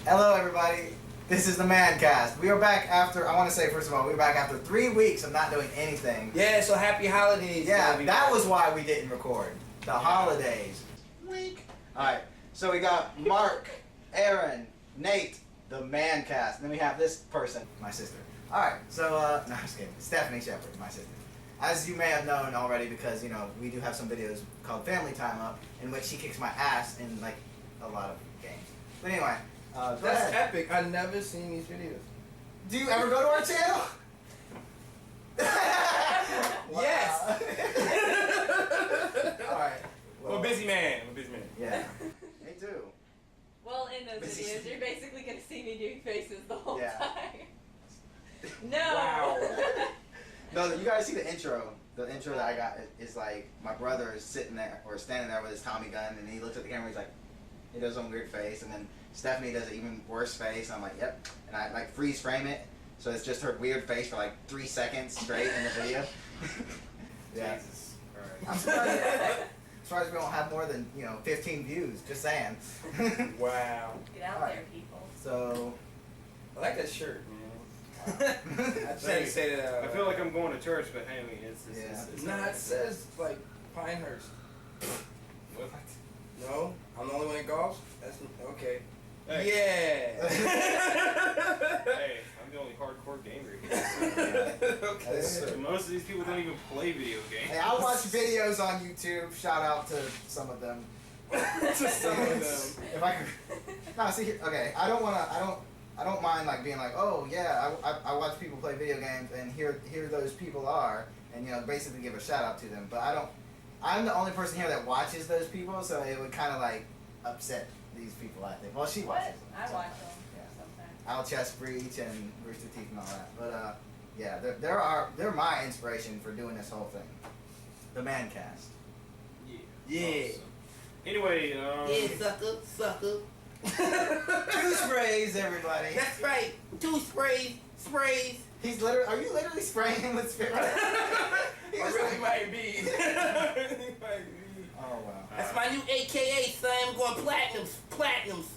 Hello, everybody. This is the MANcast. We are back after, I want to say, first of all, we're back after 3 weeks of not doing anything. Yeah, so happy holidays. Yeah, that was why we didn't record. The holidays. Week. Alright, so we got Mark, Aaron, Nate, the MANcast. And then we have this person, my sister. Alright, so, no, I'm just kidding. Stephanie Shepard, my sister. As you may have known already, because, you know, we do have some videos called Family Time Up, in which she kicks my ass in, like, a lot of games. But anyway, that's epic. I've never seen these videos. Do you ever go to our channel? Yes. Alright. Well, I'm a busy man. Yeah. Me too. Well, in those videos, you're basically going to see me doing faces the whole Yeah. time. No. Wow. No, you guys see the intro. The intro that I got is like my brother is sitting there or standing there with his Tommy gun, and he looks at the camera. He's like, he does some weird face, and then Stephanie does an even worse face. I'm like, yep, and I like freeze frame it, so it's just her weird face for like 3 seconds straight in the video. Yeah. Jesus Christ. I'm surprised we don't have more than 15 views. Just saying. Wow. Get out Alright. there, people. So. I like that shirt, man. I just had to say that. I feel like I'm going to church, but anyway, it's Nah, it says like Pinehurst. What? No, I'm the only one that golfs. That's okay. Hey. Yeah. Hey, I'm the only hardcore gamer here. Okay. So Most of these people don't even play video games. Hey, I watch videos on YouTube. Shout out to some of them. To some of them. If I could. No, see, okay. I don't mind like being like, oh yeah, I watch people play video games, and here those people are, and basically give a shout out to them. But I'm the only person here that watches those people, so it would kind of like upset these people, I think. Well, she watches them. I so, watch them Yeah. sometimes. Al Chest Breach and Rooster Teeth and all that. But yeah, they're my inspiration for doing this whole thing. The MANcast. Yeah. Awesome. Anyway, Yeah, sucker. 2 sprays, everybody. That's right. 2 sprays. He's literally. Are you literally spraying him with spirit? He I was really like- might be. Oh wow. That's my new AKA, son. I'm going platinums.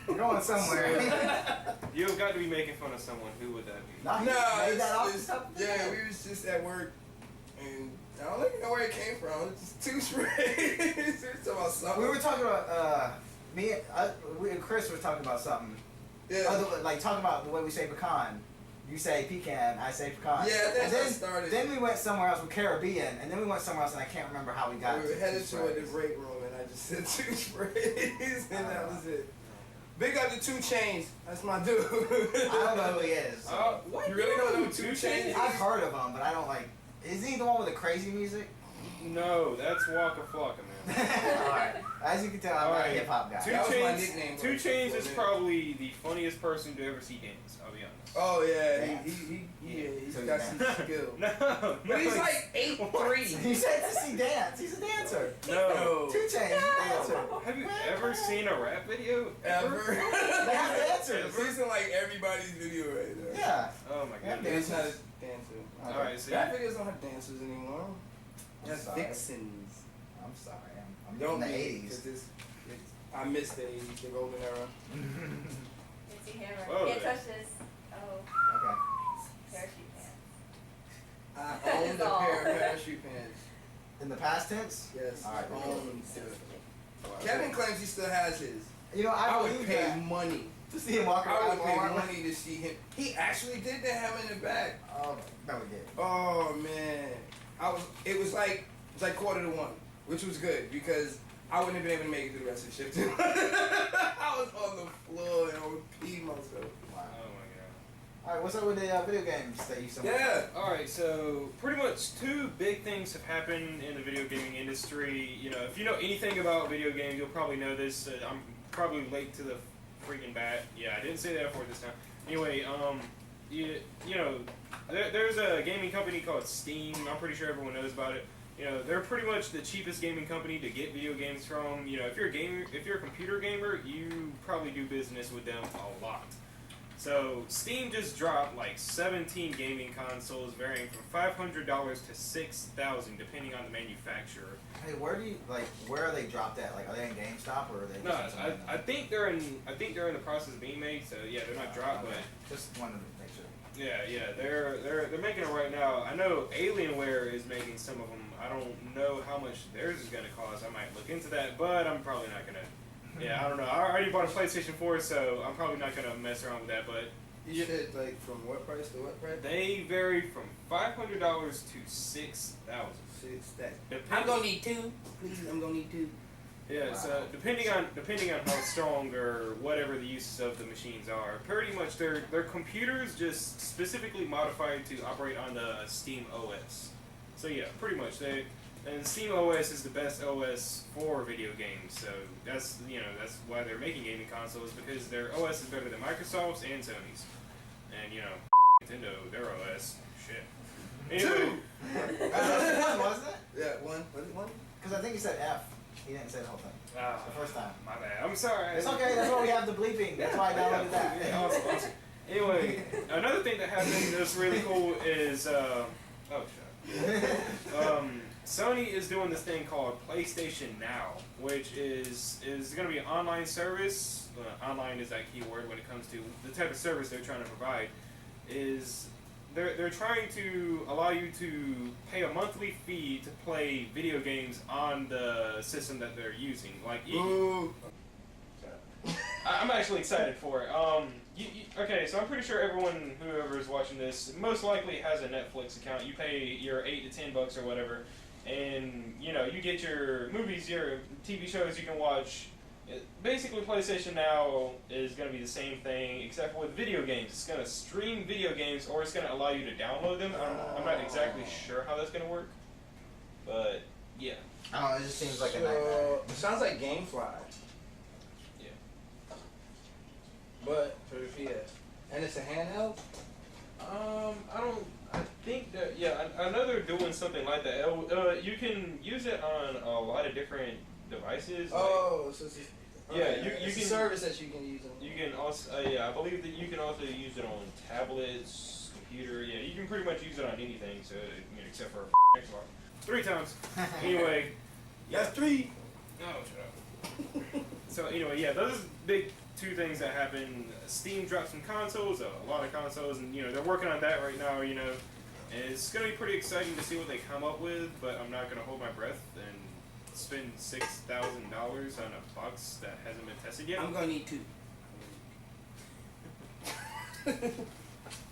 You're going somewhere. you've got to be making fun of someone. Who would that be? No, he No, made that off it's the top of his yeah, head. we was just at work, and I don't even know where it came from. It's just 2 sprays. We were talking about something. We were talking about me. We and Chris was talking about something. Yeah. Like talking about the way we say pecan. You say pecan, I say pecan. Yeah, that's and how then, it started. Then we went somewhere else with Caribbean, and then we went somewhere else, and I can't remember how we got. We were to headed 2 to sprays. the break room, and I just said 2 sprays, and that was it. Big up to 2 Chainz. That's my dude. I don't know who he is. What? You really don't know who 2 2 Chainz is? I've heard of him, but I don't like. Is he the one with the crazy music? No, that's Waka Flocka, man. Alright. As you can tell, I'm not a Alright. hip hop guy. Two That was my Chainz- nickname. 2 Chainz is probably the funniest person to ever see dance. I'll be honest. Oh yeah, Yeah. he's So got he's some dancing. skill. No, But he's no, like 8'3". He said to see dance. He's a dancer. No. 2 Chainz, he's a dancer. Have you ever seen a rap video? Ever. They have dancers. He's in like everybody's video right now. Yeah. Oh my Yeah, goodness. He's not a dancer. Alright, so Rap videos don't have dancers anymore. I'm Just sorry. vixens. I'm sorry. I'm Don't in the be, 80s. 'cause I missed the 80s, the golden era. It's your hammer. Whoa Can't there. touch this. Oh, Okay. parachute pants. I That owned is a all. pair of parachute pants. In the past tense? Yes. Alright. Owned. Kevin claims he still has his. I I would believe pay that. money. To see him walk I around would pay Walmart. money to see him. He actually did the hammer in the back. Oh, no, we did. Oh man, it was like 1:45, which was good because I wouldn't have been able to make it through the rest of the shift. I was on the floor and I would pee myself. Wow. Oh my god. Alright, what's up with the video games that you saw? Yeah. Alright, so pretty much 2 big things have happened in the video gaming industry. If you know anything about video games, you'll probably know this. I'm probably late to the freaking bat. Yeah, I didn't say that before this time. Anyway, there's a gaming company called Steam. I'm pretty sure everyone knows about it. They're pretty much the cheapest gaming company to get video games from. If you're a computer gamer, you probably do business with them a lot. So Steam just dropped like 17 gaming consoles varying from $500 to $6,000 depending on the manufacturer. Hey, where are they dropped at? Like, are they in GameStop or are they? No, I think they're in the process of being made. So yeah, they're not dropped, okay. but Just wanted to make sure. yeah, they're making it right now. I know Alienware is making some of them. I don't know how much theirs is gonna cost. I might look into that, but I'm probably not gonna. Yeah, I don't know. I already bought a PlayStation 4, so I'm probably not gonna mess around with that. But You said like from what price to what price? they vary from $500 to $6,000. I'm gonna need two, please. I'm gonna need two. Yeah, Wow. so depending on how strong or whatever the uses of the machines are, pretty much they're computers just specifically modified to operate on the Steam OS. So yeah, pretty much and Steam OS is the best OS for video games. So that's why they're making gaming consoles, because their OS is better than Microsoft's and Sony's. And Nintendo, their OS, shit. Anyway, One, wasn't it? Yeah, one. Was it one? Because I think he said F. He didn't say the whole thing. The first time. My bad. I'm sorry. It's okay. That's why we have the bleeping. That's why I downloaded that. Yeah, awesome. Anyway, another thing that happened that's really cool is Sony is doing this thing called PlayStation Now, which is going to be an online service. Online is that key word when it comes to the type of service they're trying to provide. They're trying to allow you to pay a monthly fee to play video games on the system that they're using. Like, I'm actually excited for it. Okay, so I'm pretty sure whoever is watching this, most likely has a Netflix account. You pay your $8 to $10 or whatever, and you get your movies, your TV shows you can watch. Basically, PlayStation Now is going to be the same thing, except for with video games. It's going to stream video games, or it's going to allow you to download them. I'm not exactly sure how that's going to work, but yeah. I don't know, it just seems like a nightmare. It sounds like GameFly. Yeah. But for the PS. And it's a handheld? I think that, I know they're doing something like that. You can use it on a lot of different devices. So it's you it's can a service that you can use. You can also, I believe that you can also use it on tablets, computer. Yeah, you can pretty much use it on anything. So except for Xbox. 3 times. Anyway, That's 3. Oh, shut up. So anyway, those are big 2 things that happened. Steam dropped some consoles, a lot of consoles, and they're working on that right now. And it's gonna be pretty exciting to see what they come up with. But I'm not gonna hold my breath and spend $6,000 on a box that hasn't been tested yet. I'm gonna need 2.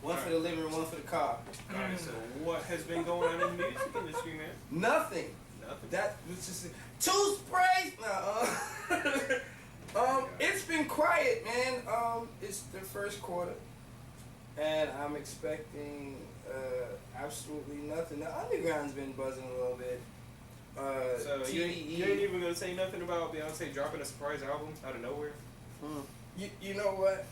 One for the living room, one for the car. Alright, so what has been going on in the music industry, man? Nothing. That was just 2 sprays. It's been quiet, man. It's the first quarter, and I'm expecting absolutely nothing. The underground's been buzzing a little bit. So you ain't even gonna say nothing about Beyonce dropping a surprise album out of nowhere? You know what?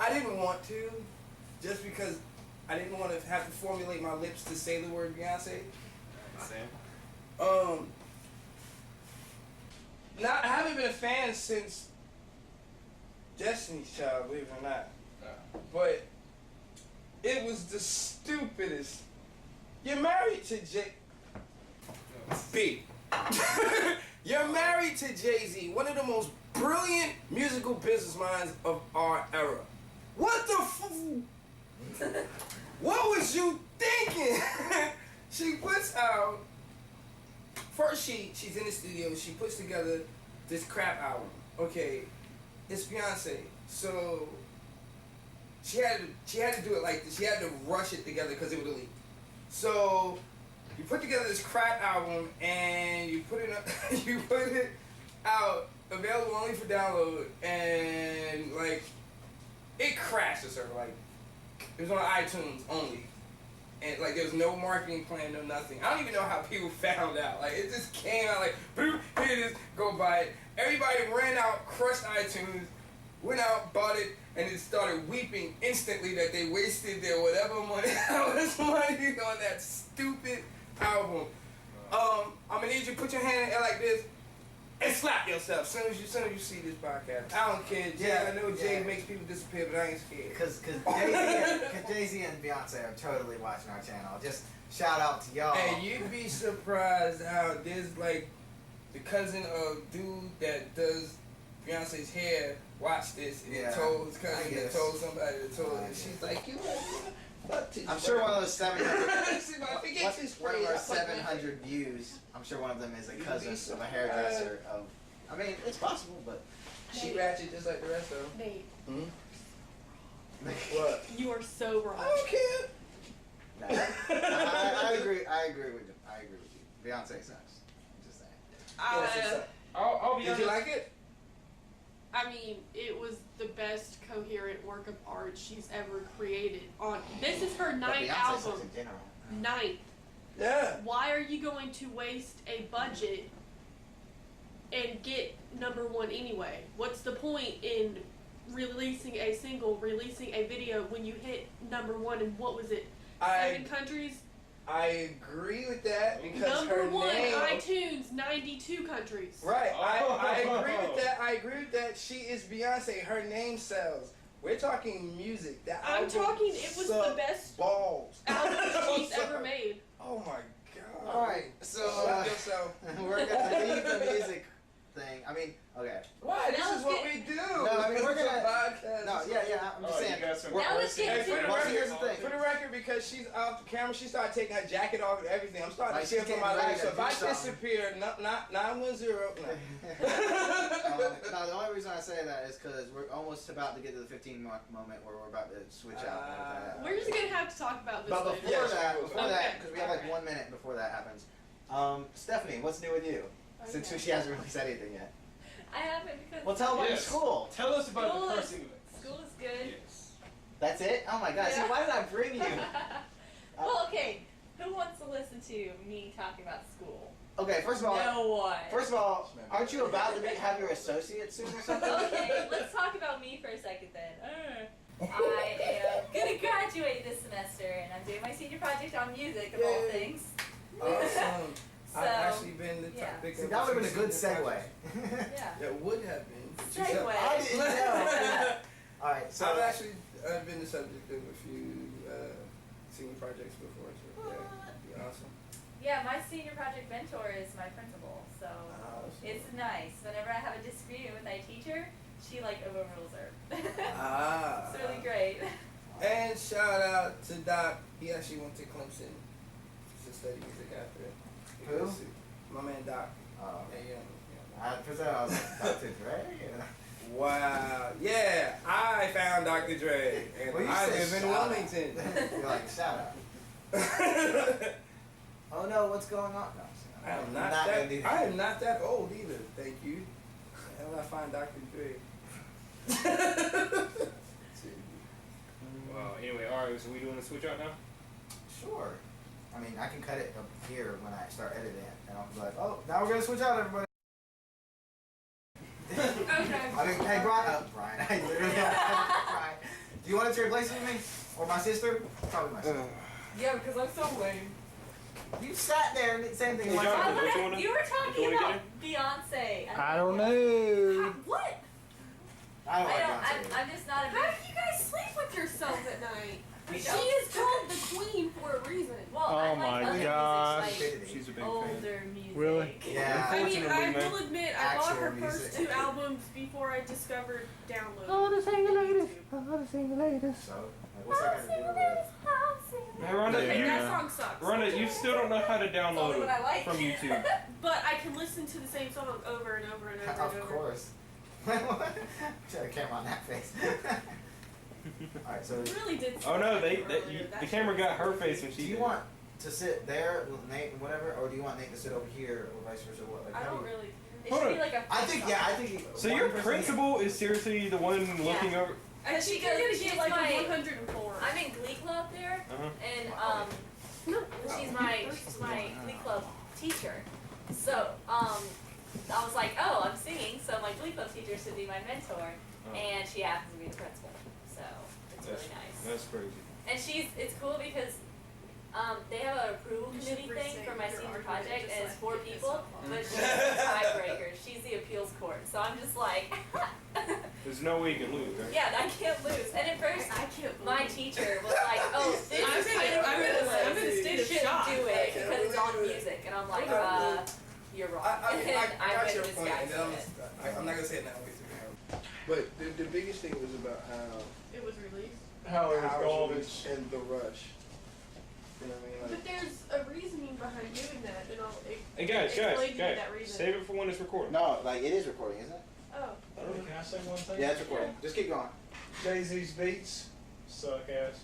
I didn't want to, just because I didn't want to have to formulate my lips to say the word Beyonce. Sam? I haven't been a fan since Destiny's Child, believe it or not. But it was the stupidest. You're married to B. You're married to Jay-Z, one of the most brilliant musical business minds of our era. What the what was you thinking? She puts out, first she's in the studio, she puts together this crap album. Okay, it's Beyonce, so she had to do it like this. She had to rush it together because it would have leaked. So you put together this crap album and you put it out available only for download, and like it crashes her. Like it was on iTunes only, and like there was no marketing plan, no nothing. I don't even know how people found out. Like it just came out like, boop, here it is, go buy it. Everybody ran out, crushed iTunes, went out, bought it, and it started weeping instantly that they wasted their whatever money, money on that stupid album. I'm gonna need you to put your hand in the air like this. and slap yourself as soon as you see this podcast. I don't care. Jay, Yeah, I know Jay yeah. makes people disappear, but I ain't scared. Cause Jay-Z and Beyonce are totally watching our channel. Just shout out to y'all. And you'd be surprised how there's like the cousin of dude that does Beyonce's hair watched this and Yeah, told his cousin I that guess. told somebody that told her. I And guess. she's like, you fuck this. I'm sure one of those 700. See, man, forget this One of phrase. our I fuck with 700 views. I'm sure one of them is a You'd cousin be of a surprised. hairdresser. I mean, it's possible, but. She ratchet just like the rest of them. Nate, What? you are so wrong. I don't care. No, I agree. I agree with you. I agree with you. Beyonce sucks. I'm just saying. I'll be Did honest. you like it? I mean, it was the best coherent work of art she's ever created. This is her But ninth Beyonce sucks album. in general. Ninth. Yeah. Why are you going to waste a budget and get #1 anyway? What's the point in releasing a single, releasing a video when you hit #1 in what was it? 7 countries? I agree with that because her #1 name. iTunes, 92 countries. Right, I Oh. agree with that. I agree with that. She is Beyonce. Her name sells. We're talking music. That I'm album talking, it was the sucked best balls. album she's Sorry. ever made. Oh my god. All right, so Slap yourself. we're gonna leave the music thing. I mean, okay. Why? This Now is let's what get- we do. No, I mean, we're This is a gonna- podcast. No, yeah. I'm just Oh, saying. you got some we're- Now let's get Hey, into for the the Well, record, here's the thing. for the record, because she's off the camera, she started taking her jacket off and everything. I'm starting Like, to feel she's for my getting ready life. to So if do I something. disappear, not 910. No. No, the only reason I say that is because we're almost about to get to the 15-month moment where we're about to switch out. and everything. We're just gonna have to talk about this But later. before Yes, that, we will. Okay. because we have like 1 minute before that happens. Stephanie, what's new with you? Since Okay. she hasn't really said anything yet. I haven't because Well, tell them about your Yes. school. Tell us about School the is- first thing. school is good. Yes. That's it? Oh my god, see, Yeah. why did I bring you? Well, okay. Who wants to listen to me talking about school? Okay, first of all, No one. aren't you about to have your associate soon or something? Okay, let's talk about me for a second then. I am gonna graduate this semester, and I'm doing my senior project on music of all Yay. things. Awesome. So, I've actually been the yeah. topic See, of that would have been a good senior segue. project. Yeah. That would have been. Segue. I didn't know. Alright, So so. I've actually been the subject of a few senior projects before, so yeah, it'd be awesome. Yeah, my senior project mentor is my principal, so Awesome. it's nice. Whenever I have a disagreement with my teacher, she like overrules her. Ah. It's really great. And shout out to Doc. He actually went to Clemson to study music after it. Who? Because my man Doc. Oh. Yeah. For that, I was like, Dr. Dre? Wow. Yeah, I found Dr. Dre, and Well, you I said live in shout out. Wilmington. You're like, shout out. Oh no, what's going on? No, I am I'm not, gonna do that. I am not that old either. Thank you. How did I find Dr. Dre? Wow. Anyway, all right. So we doing a switch out now? Sure. I mean, I can cut it up here when I start editing it, and I'll be like, oh, now we're gonna switch out, everybody. Okay. I mean, hey, Brian, I literally Brian. Do you want to trade places with me? Or my sister? Probably my sister. Yeah, because I'm so lame. You sat there and did the same thing. Hey, like Jonathan, I don't you wanna- wanna- you were don't talking you wanna about Beyonce. I don't know. What? I don't like I'm, Beyonce. I'm just not a How big. do you guys sleep with yourselves at night? We She don't. is called the queen for a reason. Well, Oh I like my other gosh. music, Stupidity. She's a big like fan. older music. Really? Yeah. I mean, I Unfortunately, will admit, I bought Actual her music. first 2 albums before I discovered download. Oh, the sing the latest. YouTube. Oh, the sing the latest. So, like, what's that got to do with Hey, Rhonda, Okay, Yeah. that song sucks. Rhonda, you still don't know how to Only download what I like. it from YouTube. But I can listen to the same song over and over and over and Of over. course. Should have camera on that face. Alright, so It really did. Oh no, earlier. the That camera shit got was her face when do she you did. want to sit there with Nate and whatever, or do you want Nate to sit over here, or vice versa? What? Like, I how don't do you- really. It Hold should on. be like a. I think, yeah, I think. So one your person- principal is seriously the one looking over. And she Because can she's get like my- a 104. I'm in Glee Club there, Uh-huh. and No, she's my Glee Club teacher. So I was like, oh, I'm singing, so my Glee Club teacher should be my mentor, Oh. and she happens to be the principal. So it's That's, really nice. that's crazy. And it's cool because They have an approval You committee should thing for my restate your senior argument, project, just and it's like 4 get this people, up on. but she's the tiebreaker. She's the appeals court, so I'm just like, There's no way you can lose, right? yeah, I can't lose. And at first, I can't my believe teacher was like, "Oh, this I'm is in- kind of I'm in a- frivolous. I'm in a state You of shouldn't shock. do I it can't because it's on believe it. music." And I'm like, I "You're wrong." I And got went your with this point, guy and for it. I'm not gonna say it now. But the biggest thing was about how It was released. How it was hours garbage. and the rush. You know what I mean? But Like, there's a reasoning behind doing that, and I'll Hey guys, explain to you that reason. save it for when it's recorded. No, like it is recording, isn't it? Oh. Can I say one thing? Yeah, it's recording. Just keep going. Jay-Z's beats suck ass.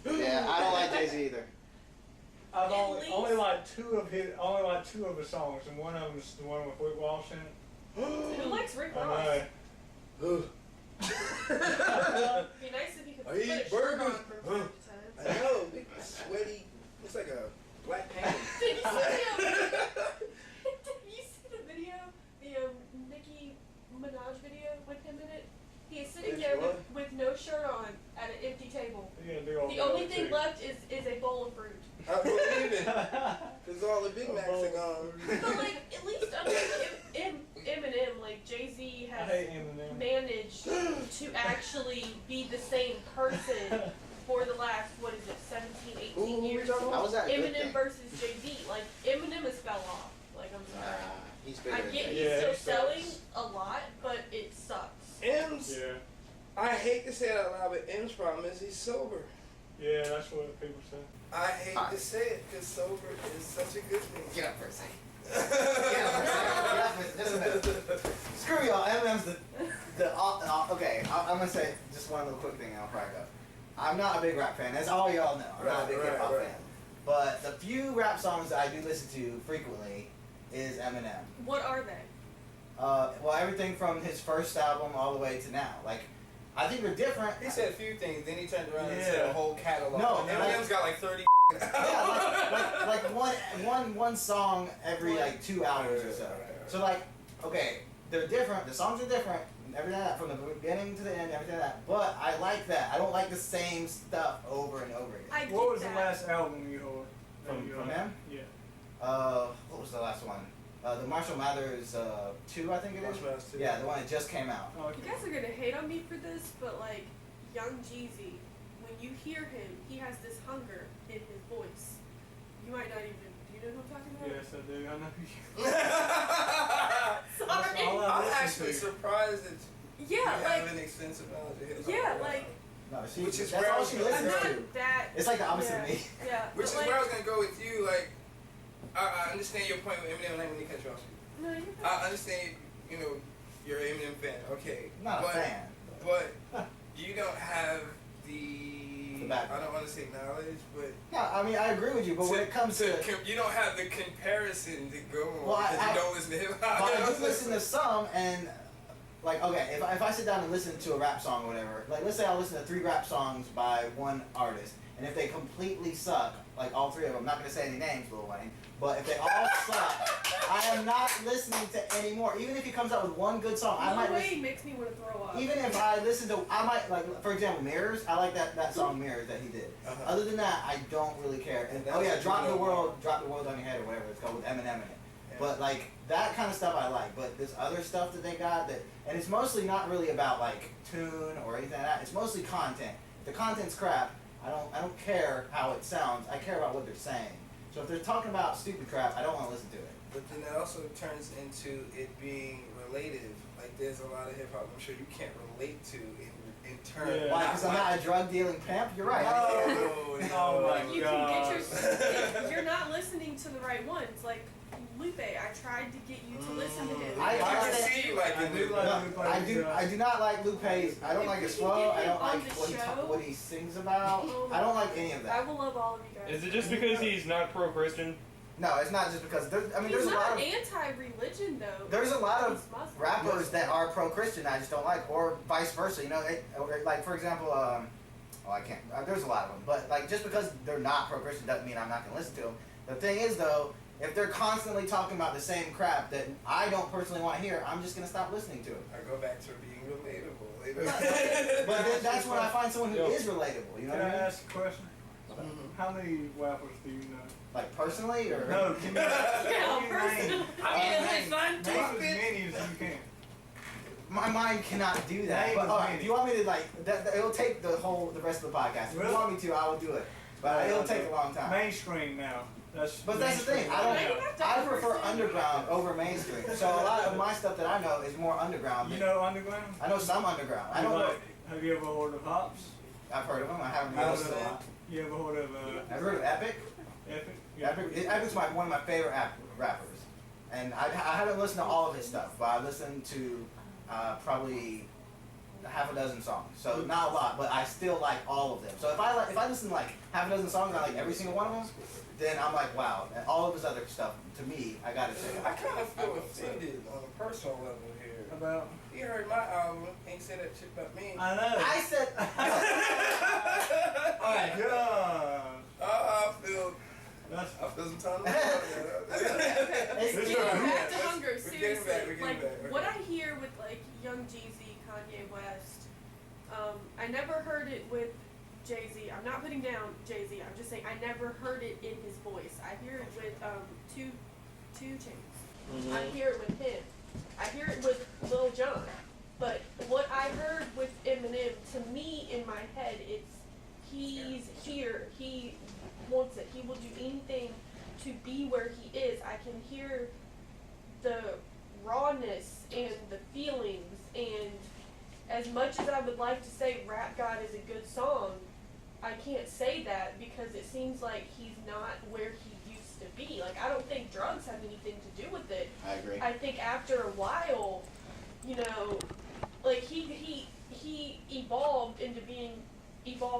Yeah, I don't like Jay-Z either. I've At only least- like two of his songs, and one of them is the one with Rick Walsh in it. Who likes Rick I Ross? know. It'd be nice if you could I put eat a shirt burgers. on from time I to time. know, big sweaty. Looks like a black panther. Did you see the video? The Nicki Minaj video with him in it? He is sitting Which there one? with no shirt on at an empty table. You gotta do all The only that, thing too. left is a bowl of fruit. I believe it. Because all the Big Macs are gone. But like, at least under Eminem, like Jay-Z I has hate Eminem. managed to actually be the same person for the last, 17, 18 Who we years. talking How about? was that a good Eminem thing? versus Jay-Z. Like, Eminem has fell off. Like, I'm sorry. He's bigger I than get Jay-Z. he's Yeah, still he selling sucks. a lot, but it sucks. M's. Yeah. I hate to say it out loud, but M's problem is he's sober. Yeah, that's what people say. I hate to say it because sober is such a good thing. Get up for a second. Get up for a second. Just a minute. Screw y'all. Eminem's okay. I'm gonna say just one little quick thing and I'll probably go. I'm not a big rap fan. That's all y'all know. I'm not a big Right, hip hop right. fan. But the few rap songs that I do listen to frequently is Eminem. What are they? Well, everything from his first album all the way to now. Like, I think they're different. He said a few things, then he turned around and Yeah. said a whole catalog. No, Eminem's got like 30. Yeah, like one song every like 2 hours or so. So like, okay, they're different. The songs are different. Everything like that from the beginning to the end, everything like that. But I like that. I don't like the same stuff over and over again. I get What was that. the last album you heard? From him? Yeah. What was the last one? The Marshall Mathers 2, I think it is. Marshall Mathers 2. Yeah, the one that just came out. Oh, You guys are gonna hate on me for this, but like, Young Jeezy, when you hear him, he has this hunger in his voice. You might not even. Do you know who I'm talking about? yes, I do. I know you. Sorry. all I'm listen actually to. surprised that you Yeah, have like, an extensive knowledge of hip hop. yeah, like, No, she, Which is that's where I all was she gonna- I'm listens not to. that. It's like the opposite yeah, of me. Yeah, Which is but where I like, was gonna go with you. Like, I understand your point with Eminem. Like when he cut you off. no, you're fine. I understand. You know, you're an Eminem fan. Okay, Not but, a fan. But you don't have the. The background. I don't want to say knowledge, but Yeah, I mean, I agree with you, but when it comes to you don't have the comparison to go on Well, because I- you don't listen to hip hop. But I do listen to some, and like, okay, if I sit down and listen to a rap song or whatever, like let's say I listen to 3 rap songs by one artist, and if they completely suck, like all 3 of them, I'm not gonna say any names, Lil Wayne, but if they all suck, I am not listening to any more. Even if he comes out with one good song, I might Lil listen. Wayne makes me want to throw up. Even if I listen to, I might like, for example, Mirrors. I like that song Mirrors that he did. Uh-huh. Other than that, I don't really care. And, That's oh yeah, what Drop you the know. World on Your Head or whatever it's called with Eminem in it. Yeah. But like that kind of stuff I like. But this other stuff that they got and it's mostly not really about like tune or anything like that. It's mostly content. If the content's crap, I don't care how it sounds. I care about what they're saying. So if they're talking about stupid crap, I don't want to listen to it. But then that also turns into it being relative. Like there's a lot of hip hop I'm sure you can't relate to in turn. Yeah. Why? Because I'm not a drug dealing pimp. You're right. No, Oh my you God. can get your. You're not listening to the right ones. Like Lupe, I tried to get you to listen to him. I can understand. see you like I it. do like No, Lupe. I do not like Lupe's. I don't If like we his can flow. get I him don't on like the what show. what he sings about. Oh I don't like any of I that. will love all of you guys. Is it just because he's not pro-Christian? No, it's not just because there's. I mean, He's there's a lot not of anti-religion though. there's a lot of He's Muslim. rappers that are pro-Christian. I just don't like, or vice versa. You know, or like for example, oh I can't. There's a lot of them, but like just because they're not pro-Christian doesn't mean I'm not gonna listen to them. The thing is though, if they're constantly talking about the same crap that I don't personally want to hear, I'm just gonna stop listening to it. I go back to being relatable. But then that's when I find someone who Yo. is relatable. You know Can what I I mean? ask a question? Mhm. How many rappers do you know? Like personally, or No, can you, Yeah, can you personally. name, name as many as you can? my mind cannot do that. Name But as all right, many. do you want me to like? It'll take the rest of the podcast. If Really? you want me to, I will do it. But it'll take a long time. Mainstream now. But that's the thing. mainstream I don't. now. You have to I have prefer person. underground over mainstream. So a lot of my stuff that I know is more underground. You than- know underground? I know some underground. I don't know. Like, have you ever heard of Hops? I've heard of them. I haven't Heard listened of to a lot. You ever heard of I've heard of Epic. Epic? Epic's one of my favorite rappers, and I haven't listened to all of his stuff, but I listened to probably half a dozen songs. So not a lot, but I still like all of them. So if I listen to like half a dozen songs, I like every single one of them. Then I'm like, wow. And all of his other stuff, to me, I gotta say. I kind of feel offended on a personal level here. About? He heard my album, ain't said that shit about me. I know. I said. Alright, yeah. I feel That's some time. It's This Yeah, is- back to hunger, We're getting seriously. back, we're getting Like, back, what okay. I hear with, like, Young Jeezy, Kanye West, I never heard it with Jay-Z. I'm not putting down Jay-Z. I'm just saying I never heard it in his voice. I hear it with, Two Chainz. I hear it with him. I hear it with Lil Jon. But what I heard with Eminem, to me, in my head, it's he's here. He wants it. He will do anything to be where he is. I can hear the rawness and the feelings, and as much as I would like to say Rap God is a good song, I can't say that because it seems like he's not where he used to be. Like, I don't think drugs have anything to do with it. I agree. I think after a while, you know, like he evolved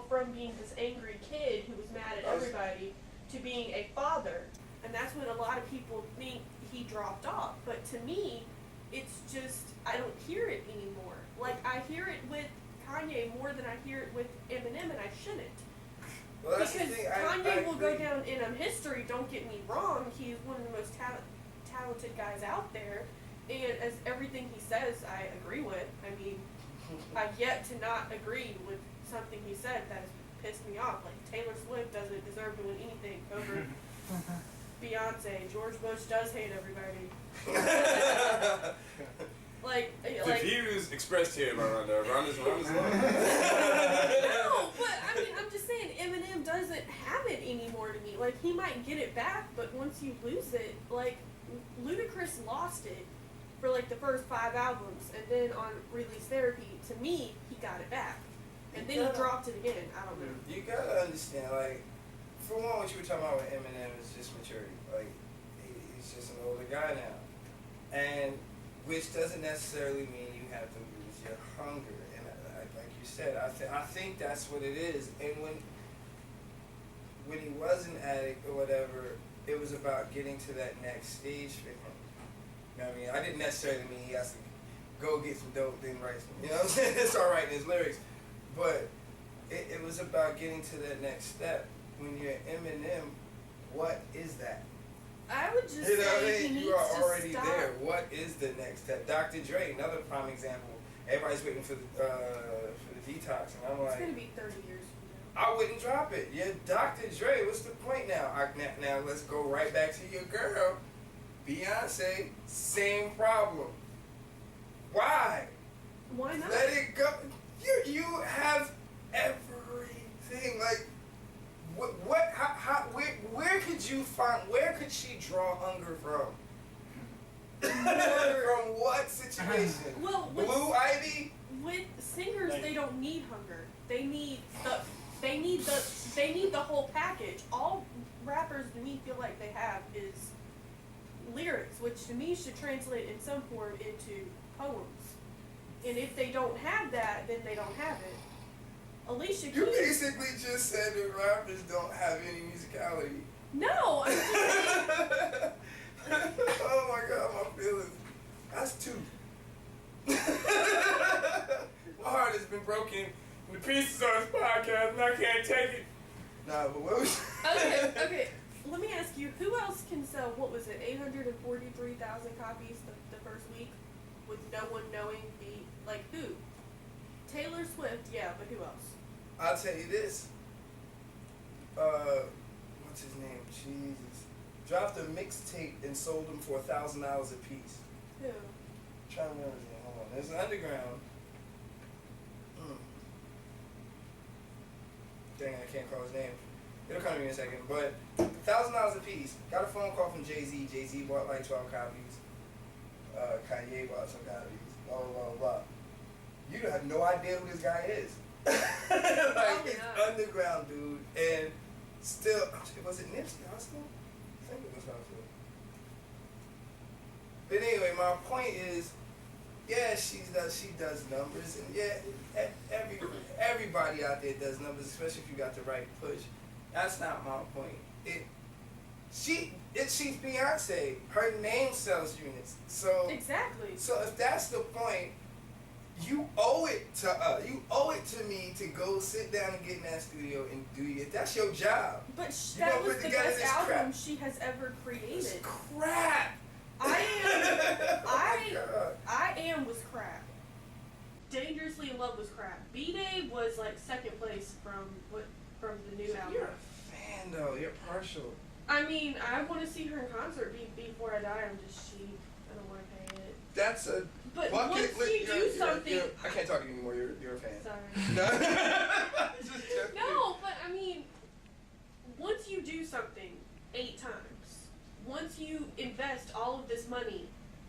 from being this angry kid who was mad at everybody to being a father. And that's what a lot of people think he dropped off. But to me, it's just, I don't hear it anymore. Like, I hear it with Kanye more than I hear it with Eminem, and I shouldn't. Well, that's Because the thing. Kanye will go agree. down in history, don't get me wrong. He's one of the most talented guys out there. And as everything he says, I agree with. I mean, I've yet to not agree with something he said that has pissed me off. Like, Taylor Swift doesn't deserve to win anything over Beyonce. George Bush does hate everybody. The views expressed here by Rhonda. Rhonda's No, but I mean, I'm just saying, Eminem doesn't have it anymore to me. Like, he might get it back, but once you lose it, like, Ludacris lost it for like the first 5 albums, and then on Release Therapy, to me, he got it back. And then he dropped it again. I don't know. You gotta understand, like, for one, what you were talking about with Eminem is just maturity. Like, he's just an older guy now. And which doesn't necessarily mean you have to lose your hunger. And like you said, I think that's what it is. And when he was an addict or whatever, it was about getting to that next stage for him. You know what I mean? I didn't necessarily mean he has to go get some dope, then write some. You know what I'm saying? Start writing his lyrics. But it was about getting to that next step. When you're Eminem, what is that? I would just You know what I say he mean? needs You are to already stop. there. What is the next step? Dr. Dre, another prime example. Everybody's waiting for the detox, and I'm It's like, gonna be 30 years from now. I wouldn't drop it. Yeah, Dr. Dre. What's the point now? Now let's go right back to your girl, Beyonce. Same problem. Why? Why not? Let it go. You have everything. Like, where could you find? Where could she draw hunger from? From what situation? Well, with, Blue Ivy. with singers, they don't need hunger. They need the whole package. All rappers to me feel like they have is lyrics, which to me should translate in some form into poems. And if they don't have that, then they don't have it. Alicia You Keys. basically just said that rappers don't have any musicality. No, I'm just saying. Oh my God, my feelings. That's two. My heart has been broken into pieces on this podcast, and I can't take it. Nah, but what was? Okay. Let me ask you, who else can sell, what was it, 843,000 copies the first week with no one knowing who? Taylor Swift, yeah, but who else? I'll tell you this. what's his name? Jesus. Dropped a mixtape and sold them for $1,000 a piece. Who? I'm trying to remember his name. Hold on. There's an underground. Dang, I can't call his name. It'll come to me in a second. But $1,000 a piece. Got a phone call from Jay-Z. Jay-Z bought like 12 copies. Kanye bought some copies. Blah, blah, blah, blah. You have no idea who this guy is. Like, it's underground, dude. And still, was it Nipsey Hussle? I think it was Hussle. But anyway, my point is, yeah, she does numbers, and yeah, everybody out there does numbers, especially if you got the right push. That's not my point. She's Beyonce. Her name sells units. So Exactly. So if that's the point, you owe it to us. You owe it to me to go sit down and get in that studio and do it. That's your job. But You that gonna was put the together best this album crap. she has ever created. It's crap. I Am was crap. Dangerously in Love was crap. B-Day was like second place from the new album. You're a fan though. You're partial. I mean, I want to see her in concert before I die. I'm just cheap. I don't want to pay it. That's a But bucket once list. you do something, I can't talk to you anymore. You're a fan. sorry. No. Just joking. No, but I mean, once you do something 8 times, once you invest all of this money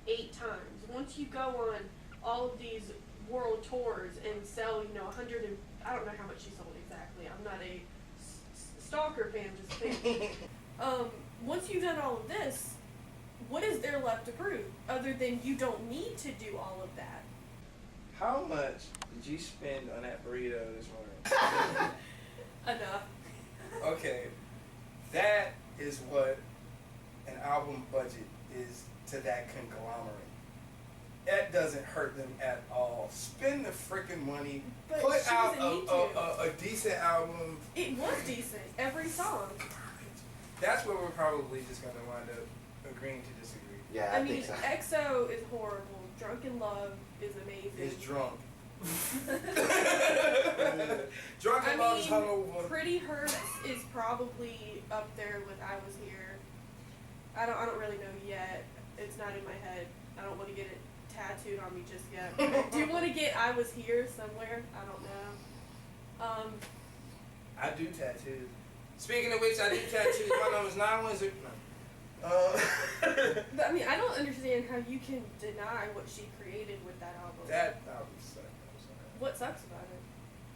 8 times, once you go on all of these world tours and sell, 100 and I don't know how much she sold exactly. I'm not a stalker fan, just saying. Once you've done all of this, what is there left to prove other than you don't need to do all of that? How much did you spend on that burrito this morning? Enough. Okay, that is what an album budget is to that conglomerate. That doesn't hurt them at all. Spend the freaking money. But Put she out doesn't need to. a decent album. It was decent. Every song. That's where we're probably just gonna wind up agreeing to disagree. Yeah, I I mean, think so. EXO is horrible. Drunk in Love is amazing. Is drunk. Drunk and Love is hungover. Pretty Hurts is probably up there with I Was Here. I don't really know yet. It's not in my head. I don't want to get it tattooed on me just yet. I do want to get I Was Here somewhere. I don't know. I do tattoos. Speaking of which, I do tattoos. My name is 910. But, I mean, I don't understand how you can deny what she created with that album. That album sucked. I'm sorry. What sucks about it?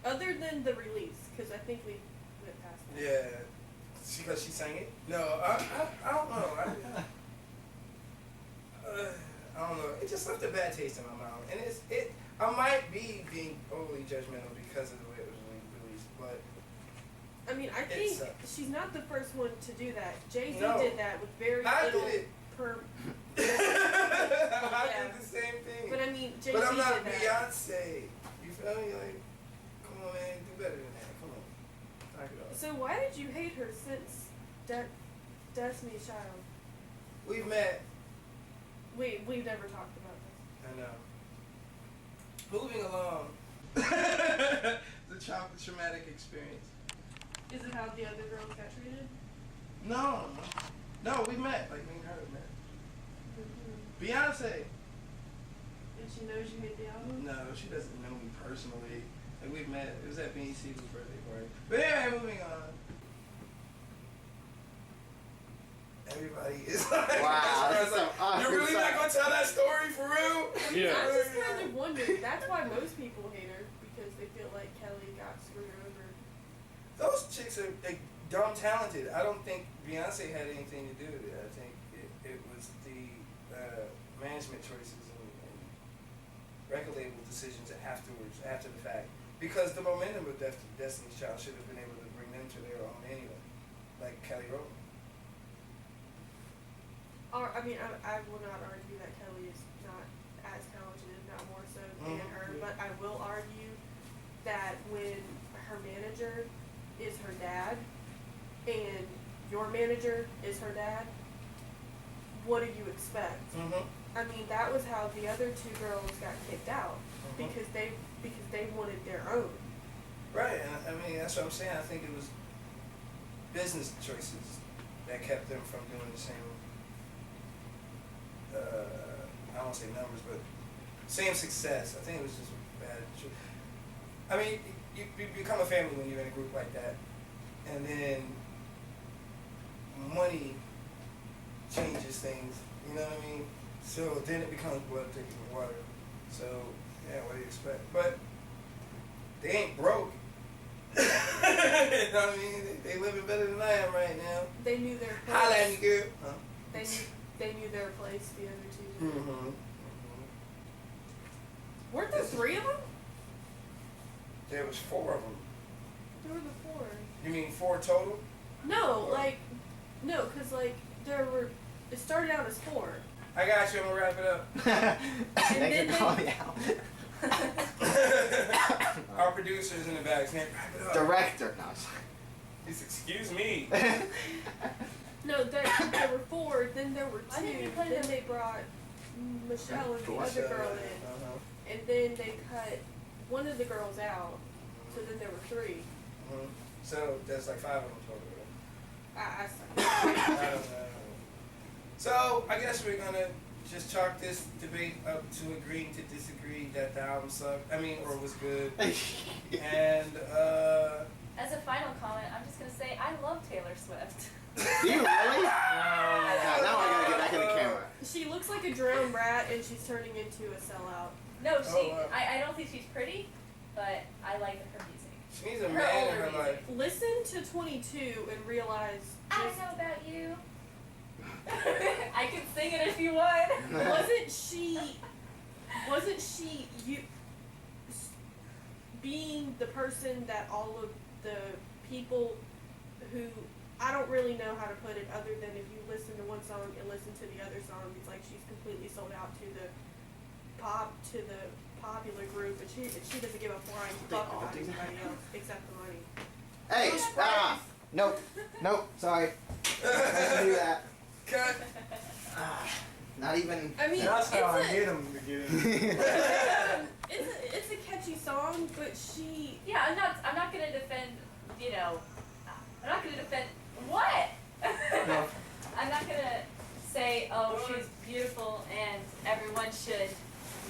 Other than the release, because I think we went past that. Yeah. Because she sang it? No, I don't know. I don't know. It just left a bad taste in my mouth. And I might be being overly judgmental because of the way it was released, but I mean, I think sucks. she's not the first one to do that. Jay-Z No. did that with very I little did it. per. I Yeah. did the same thing. But I mean, Jay-Z But I'm not did that. Beyonce. You feel me? Like, come on, man, do better than that. Come on, knock it off. So why did you hate her since Destiny's Child? We've met. We've never talked about this. I know. Moving along. The traumatic experience. Is it how the other girls got treated? No, we met. Like me and her met. Mm-hmm. Beyonce. And she knows you hate the album? No, she doesn't know me personally. Like we met. It was at BEC's birthday party. But anyway, moving on. Everybody is like, Wow, that's so you're really not gonna tell that story for real? Yeah. I just kind of wonder. That's why most people hate her, because they feel like Kelly got screwed over. Those chicks are like dumb talented. I don't think Beyonce had anything to do with it. I think it was the management choices and record label decisions afterwards, after the fact. Because the momentum of Destiny's Child should have been able to bring them to their own anyway, like Kelly Rowland. I mean, I will not argue that Kelly is not as talented, if not more so, than her. Yeah. But I will argue that when her manager is her dad, and your manager is her dad, what do you expect? Mm-hmm. I mean, that was how the other 2 girls got kicked out, because they wanted their own. Right, and I mean that's what I'm saying. I think it was business choices that kept them from doing the same. I don't want to say numbers, but same success. I think it was just bad. I mean, you become a family when you're in a group like that, and then money changes things. You know what I mean? So then it becomes blood thicker than water. So yeah, what do you expect? But they ain't broke. You know what I mean? They living better than I am right now. They knew their place. Holla at me, girl. Huh? They knew their place. The other two. Mm-hmm. Weren't there 3 of them? There was 4 of them. There were the 4. You mean 4 total? No, cause there were. It started out as 4. I got you. I'm gonna wrap it up. Thanks for calling me out. Our producer's in the back saying, wrap it up. Director. No. He's, excuse me. No, there were 4. Then there were 2. Why didn't you put Then it- they brought Michelle and the other girl in, Uh-huh. and then they cut one of the girls out. So then there were 3. Mhm. So there's like 5 of them total. I suck. I don't know. So I guess we're gonna just chalk this debate up to agreeing to disagree that the album sucked. I mean, or was good. And As a final comment, I'm just gonna say I love Taylor Swift. Do you really? Now I gotta get back in the camera. She looks like a drowned rat, and she's turning into a sellout. No, she. wow. I don't think she's pretty, but I like her music. she needs a Her man in older her music. life. Listen to 22 and realize I just know about you. I can sing it if you want. wasn't she you being the person that all of the people who I don't really know how to put it other than if you listen to one song and listen to the other song, it's like she's completely sold out to the popular group, and she doesn't give a flying fuck all about do anybody else except the money. Hey, nope, sorry. Can't do that. Cut. Not even. I mean, That's how I it's get them to get in. it's a catchy song, but she. Yeah, I'm not gonna defend. You know, I'm not gonna defend what. No. I'm not gonna say, oh, she's beautiful and everyone should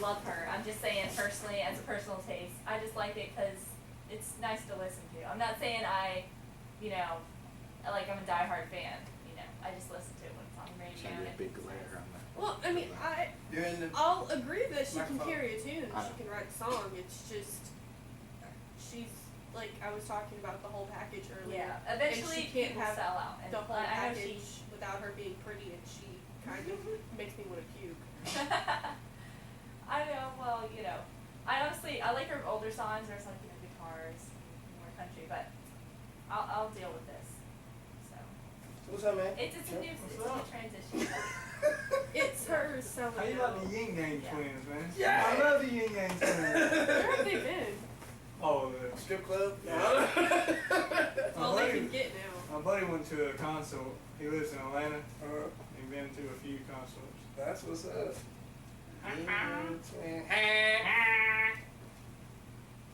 love her. I'm just saying personally, as a personal taste, I just like it because it's nice to listen to. I'm not saying I'm a diehard fan. You know, I just listen to it when it's on the radio. and Big it's glare nice. on that. Well, I mean, You're in the. I'll agree that she can Microphone. carry a tune, I she can write a song. It's just she's like I was talking about the whole package earlier. Yeah, eventually and she can't people have sell out. And the whole I know package without her being pretty, and she kind of makes me want to puke. I know. Well, I honestly like her older songs. There's like guitars, more country, but I'll deal with this. So What's up, man? it's a new transition. It's her selling How you out. like the Yin Yang Yeah. twins, man? Yeah. I love the Yin Yang twins. Where have they been? Oh, Strip club? That's all they can get now. my buddy went to a concert. He lives in Atlanta. Uh, He's been to a few concerts. that's what's up.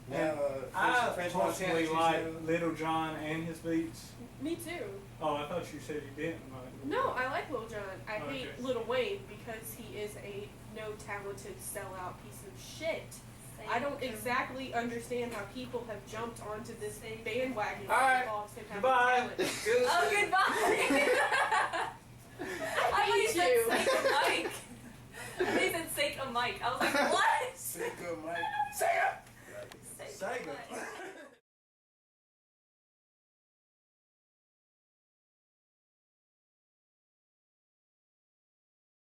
Now, I French personally Montana, like Little John and his beats. Me too. Oh, I thought you said you didn't like Lil No, Jon. I like Lil Jon. I hate Okay. Lil Wayne because he is a no talented sellout piece of shit. I don't exactly understand how people have jumped onto this bandwagon All right. that involves him having Goodbye. talent. Good. Oh, goodbye. I hate thought you. said Sake a Mike. They said Sake a Mike. I was like, what? Sega, Mike. Sega! Sake a Sega. Mike.